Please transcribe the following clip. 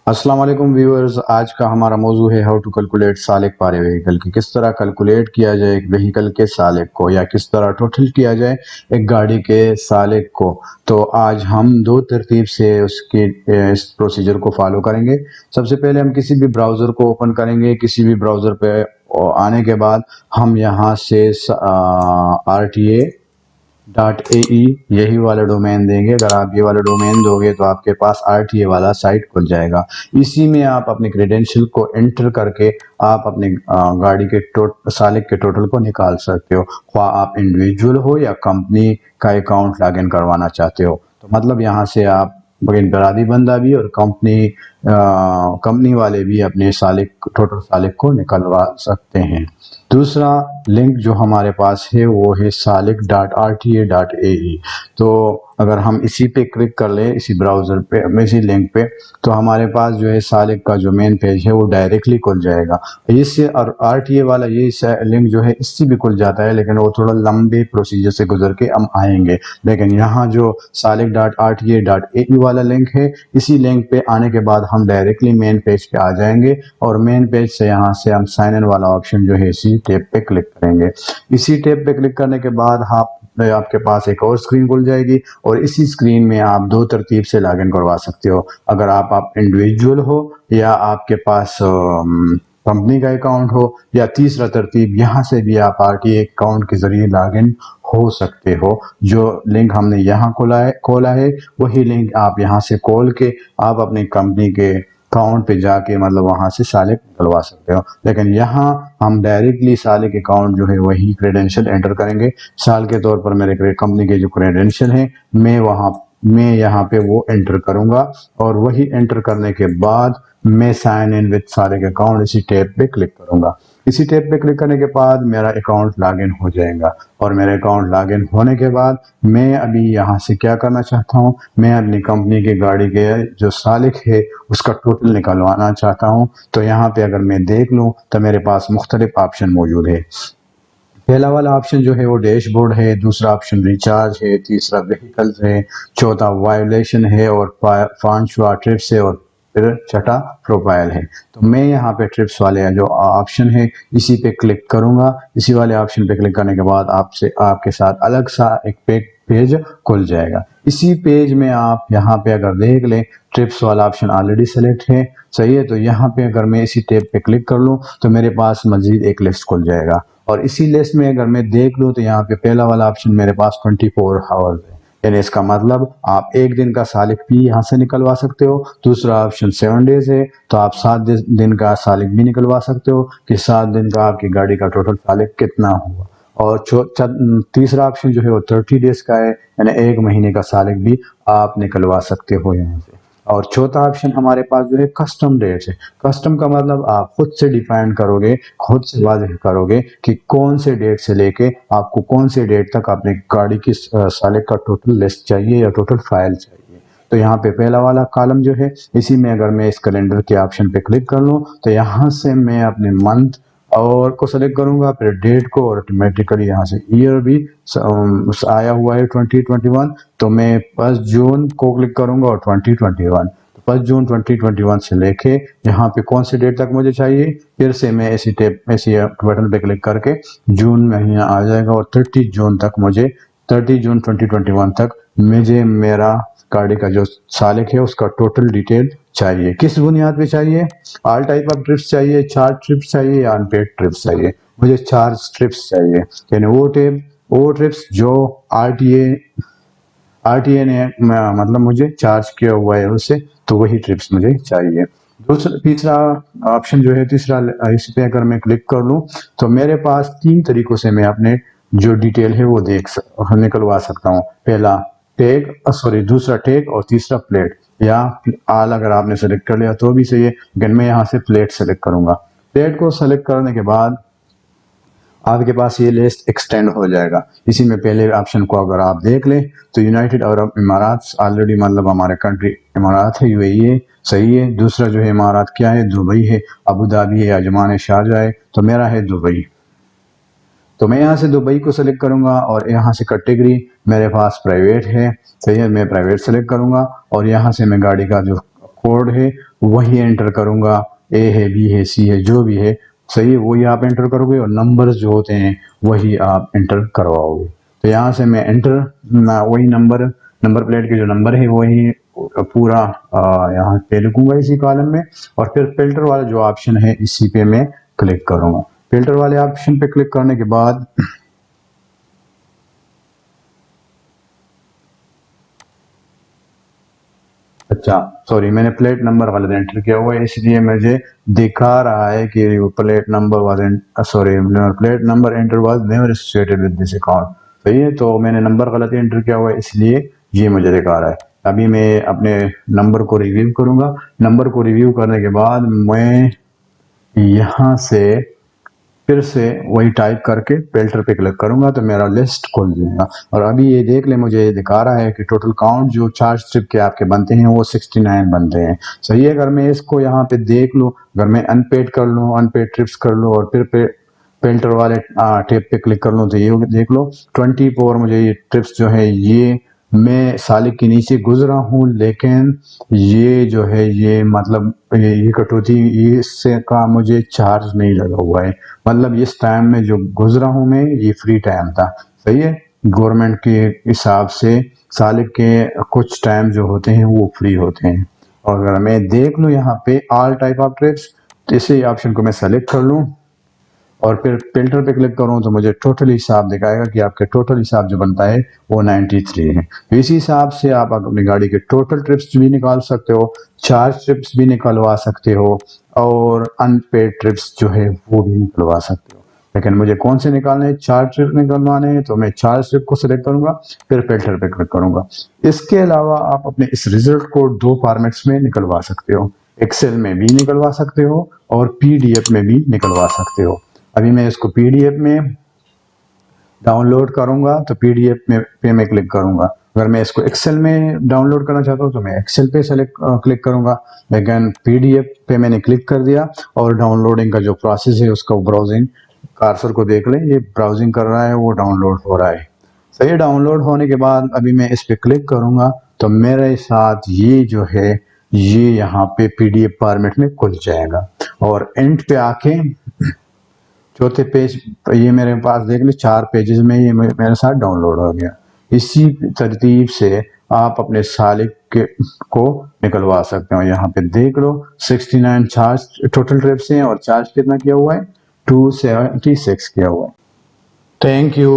अस्सलाम वालेकुम व्यूअर्स। आज का हमारा मौजू है how to calculate Salik per vehicle की। किस तरह कैलकुलेट किया जाए एक व्हीकल के सालिक को, या किस तरह टोटल किया जाए एक गाड़ी के सालिक को। तो आज हम दो तरतीब से उसके इस प्रोसीजर को फॉलो करेंगे। सबसे पहले हम किसी भी ब्राउज़र को ओपन करेंगे। किसी भी ब्राउज़र पे आने के बाद हम यहाँ से RTA.AE यही वाला डोमेन देंगे। अगर आप ये वाला डोमेन दोगे तो आपके पास RTA वाला साइट खुल जाएगा। इसी में आप अपने क्रेडेंशियल को एंटर करके आप अपने गाड़ी के सालिक के टोटल को निकाल सकते हो, ख्वाह आप इंडिविजुअल हो या कंपनी का अकाउंट लॉगिन करवाना चाहते हो। तो मतलब यहाँ से आप इनफरादी बंदा भी और कंपनी वाले भी अपने सालिक टोटल सालिक को निकलवा सकते हैं। दूसरा लिंक जो हमारे पास है वो है salik.rta.ae। तो अगर हम इसी पे क्लिक कर ले, इसी ब्राउज़र पे, इसी लिंक पे, तो हमारे पास जो है सालिक का जो मेन पेज है वो डायरेक्टली खुल जाएगा। इससे और RTA वाला ये लिंक जो है इससे भी खुल जाता है, लेकिन वो थोड़ा लंबे प्रोसीजर से गुजर के हम आएंगे। लेकिन यहाँ जो salik.rta.ae वाला लिंक है, इसी लिंक पे आने के बाद हम डायरेक्टली मेन पेज पे आ जाएंगे और मेन पेज से यहाँ से हम साइन इन वाला ऑप्शन जो है इसी टैब पे क्लिक करेंगे। इसी टैब पे क्लिक करने के बाद आपके पास एक और स्क्रीन खुल जाएगी और इसी स्क्रीन में आप दो तरतीब से लॉगिन करवा सकते हो। अगर आप इंडिविजुअल हो या आपके पास कंपनी का अकाउंट हो, या तीसरा तरतीब यहाँ से भी आप RTA अकाउंट के जरिए लॉगिन हो सकते हो। जो लिंक हमने यहाँ खोला है वही लिंक आप यहाँ से खोल के आप अपनी कंपनी के अकाउंट पे जाके मतलब वहाँ से सालिक निकलवा सकते हो। लेकिन यहाँ हम डायरेक्टली सालिक अकाउंट जो है वही क्रेडेंशियल एंटर करेंगे। साल के तौर पर मेरे कंपनी के जो क्रेडेंशियल है मैं यहाँ पे वो एंटर करूँगा और वही एंटर करने के बाद मैं sign in with Salik account इसी टैब पे क्लिक करूँगा। इसी टैब पे क्लिक करने के बाद मेरा अकाउंट लॉगिन हो जाएगा और मेरा अकाउंट लॉगिन होने के बाद मैं अभी यहाँ से क्या करना चाहता हूँ, मैं अपनी कंपनी की गाड़ी के जो सालिक है उसका टोटल निकलवाना चाहता हूँ। तो यहाँ पे अगर मैं देख लूँ तो मेरे पास मुख्तलिफ ऑप्शन मौजूद है। पहला वाला ऑप्शन जो है वो डैशबोर्ड है, दूसरा ऑप्शन रिचार्ज है, तीसरा व्हीकल्स है, चौथा वायोलेशन है और पांचवा ट्रिप्स है और फिर छठा प्रोफाइल है। तो मैं यहाँ पे ट्रिप्स वाले जो ऑप्शन है इसी पे क्लिक करूंगा। इसी वाले ऑप्शन पे क्लिक करने के बाद आपके साथ अलग सा एक पेज खुल जाएगा। इसी पेज में आप यहाँ पे अगर देख लें ट्रिप्स वाला ऑप्शन ऑलरेडी सेलेक्ट है, सही है। तो यहाँ पे अगर मैं इसी टैब पे क्लिक कर लूँ तो मेरे पास मजीद एक लिस्ट खुल जाएगा और इसी लिस्ट में अगर मैं देख लूँ तो यहाँ पे पहला वाला ऑप्शन मेरे पास 24 आवर्स है, यानी इसका मतलब आप एक दिन का सालिक भी यहाँ से निकलवा सकते हो। दूसरा ऑप्शन 7 डेज है, तो आप 7 दिन का सालिक भी निकलवा सकते हो कि 7 दिन का आपकी गाड़ी का टोटल सालिक कितना हुआ। और तीसरा ऑप्शन जो है वो 30 डेज का है, यानी एक महीने का सालिक भी आप निकलवा सकते हो यहाँ से। और चौथा ऑप्शन हमारे पास जो है कस्टम डेट्स है। कस्टम का मतलब आप खुद से डिफाइन करोगे, खुद से वाज़ेह करोगे कि कौन से डेट से लेके आपको कौन से डेट तक अपने गाड़ी की सालिक का टोटल लिस्ट चाहिए या टोटल फाइल चाहिए। तो यहाँ पे पहला वाला कॉलम जो है इसी में अगर मैं इस कैलेंडर के ऑप्शन पे क्लिक कर लूँ तो यहाँ से मैं अपने मंथ और को सेलेक्ट करूंगा, फिर डेट को, और ऑटोमेटिकली यहाँ से ईयर भी आया हुआ है 2021। तो मैं 1 जून को क्लिक करूंगा और 2021। तो 1 जून 2021 से लेके यहाँ पे कौन सी डेट तक मुझे चाहिए, फिर से मैं ऐसी बटन पे क्लिक करके जून महीना आ जाएगा और 30 जून तक मुझे 30 जून 2021 तक मुझे मेरा गाड़ी का जो सालिक है उसका टोटल डिटेल चाहिए। किस बुनियाद पे चाहिए, ऑल टाइप ऑफ ट्रिप्स चाहिए, 4 ट्रिप्स चाहिए या अनपेड ट्रिप्स चाहिए। मुझे 4 ट्रिप्स चाहिए, यानी वो ट्रिप्स जो आरटीए ने मतलब मुझे चार्ज किया हुआ है उससे, तो वही ट्रिप्स मुझे चाहिए। तीसरा ऑप्शन जो है, तीसरा इस पे अगर मैं क्लिक कर लूँ तो मेरे पास 3 तरीकों से मैं अपने जो डिटेल है वो निकलवा सकता हूँ। पहला टैग, दूसरा टैग और तीसरा प्लेट, या आल अगर आपने सेलेक्ट कर लिया तो भी सही है, लेकिन मैं यहाँ से प्लेट सेलेक्ट करूंगा। प्लेट को सेलेक्ट करने के बाद आपके पास ये लिस्ट एक्सटेंड हो जाएगा। इसी में पहले ऑप्शन को अगर आप देख लें तो यूनाइटेड अरब इमारात ऑलरेडी मतलब हमारे कंट्री इमारात है, यूएई है, सही है। दूसरा जो है इमारात क्या है, दुबई है, अबू धाबी है, अजमान शारजा है, तो मेरा है दुबई। तो मैं यहाँ से दुबई को सेलेक्ट करूंगा और यहाँ से कैटेगरी मेरे पास प्राइवेट है, सही है, मैं प्राइवेट सेलेक्ट करूंगा और यहाँ से मैं गाड़ी का जो कोड है वही एंटर करूंगा, ए है, बी है, सी है, जो भी है सही है वही आप एंटर करोगे और नंबर्स जो होते हैं वही आप एंटर करवाओगे। तो यहाँ से मैं एंटर वही नंबर प्लेट के जो नंबर है वही पूरा यहाँ पे लिखूंगा इसी कॉलम में, और फिर फिल्टर वाला जो ऑप्शन है इसी पे मैं क्लिक करूंगा। फिल्टर वाले ऑप्शन पे क्लिक करने के बाद अच्छा सॉरी, मैंने प्लेट नंबर गलत एंटर किया हुआ है इसलिए मुझे दिखा रहा है कि plate number was sorry plate number enter was never associated with this account. सही है, तो मैंने नंबर गलत एंटर किया हुआ है इसलिए ये मुझे दिखा रहा है। अभी मैं अपने नंबर को रिव्यू करूंगा। नंबर को रिव्यू करने के बाद मैं यहाँ से फिर से वही टाइप करके फिल्टर पे क्लिक करूंगा तो मेरा लिस्ट खुल जाएगा। और अभी ये देख ले, मुझे दिखा रहा है कि टोटल काउंट जो चार्ज स्ट्रिप के आपके बनते हैं वो 69 बनते हैं। सही है, अगर मैं इसको यहाँ पे देख लूँ, अगर मैं अनपेड कर लूँ, अनपेड ट्रिप्स कर लूँ और फिर फिल्टर वाले टेप पे क्लिक कर लूँ तो ये देख लो 24 मुझे ये ट्रिप्स जो है ये मैं सालिक के नीचे गुजरा हूँ, लेकिन ये जो है ये मतलब ये कटौती इससे का मुझे चार्ज नहीं लगा हुआ है। मतलब इस टाइम में जो गुजरा हूँ मैं ये फ्री टाइम था। सही है, गवर्नमेंट के हिसाब से सालिक के कुछ टाइम जो होते हैं वो फ्री होते हैं। और अगर मैं देख लूँ यहाँ पे ऑल टाइप ऑफ ट्रिप्स, तो इसी ऑप्शन को मैं सेलेक्ट कर लूँ और फिर फिल्टर पे क्लिक करूं तो मुझे टोटल हिसाब दिखाएगा कि आपके टोटल हिसाब जो बनता है वो 93 है। तो इसी हिसाब से आप अपनी गाड़ी के टोटल ट्रिप्स भी निकाल सकते हो, चार्ज ट्रिप्स भी निकलवा सकते हो और अनपेड ट्रिप्स जो है वो भी निकलवा सकते हो। लेकिन मुझे कौन से निकालने हैं, चार्ज ट्रिप निकलवाने हैं तो मैं चार्ज ट्रिप को सिलेक्ट करूंगा, फिर फिल्टर पे क्लिक करूंगा। इसके अलावा आप अपने इस रिजल्ट को 2 फॉर्मेट्स में निकलवा सकते हो, एक्सेल में भी निकलवा सकते हो और पीडीएफ में भी निकलवा सकते हो। अभी मैं इसको पीडीएफ में डाउनलोड करूंगा तो पीडीएफ में पे मैं क्लिक करूंगा। अगर मैं इसको एक्सेल में डाउनलोड करना चाहता हूँ तो मैं एक्सेल पे क्लिक करूंगा, लेकिन पीडीएफ पे मैंने क्लिक कर दिया और डाउनलोडिंग का जो प्रोसेस है उसका ब्राउजिंग कर्सर को देख लें, ये ब्राउजिंग कर रहा है, वो डाउनलोड हो रहा है। सही, डाउनलोड होने के बाद अभी मैं इस पे क्लिक करूंगा तो मेरे साथ ये जो है ये यहाँ पे पीडीएफ फॉर्मेट में खुल जाएगा। और एंड पे आके चौथे पेज ये मेरे पास देख लो 4 पेजेस में ये मेरे साथ डाउनलोड हो गया। इसी तरतीब से आप अपने सालिक को निकलवा सकते हो। यहाँ पे देख लो 69 चार्ज टोटल ट्रिप्स हैं और चार्ज कितना किया हुआ है, 276 किया हुआ है। Thank you.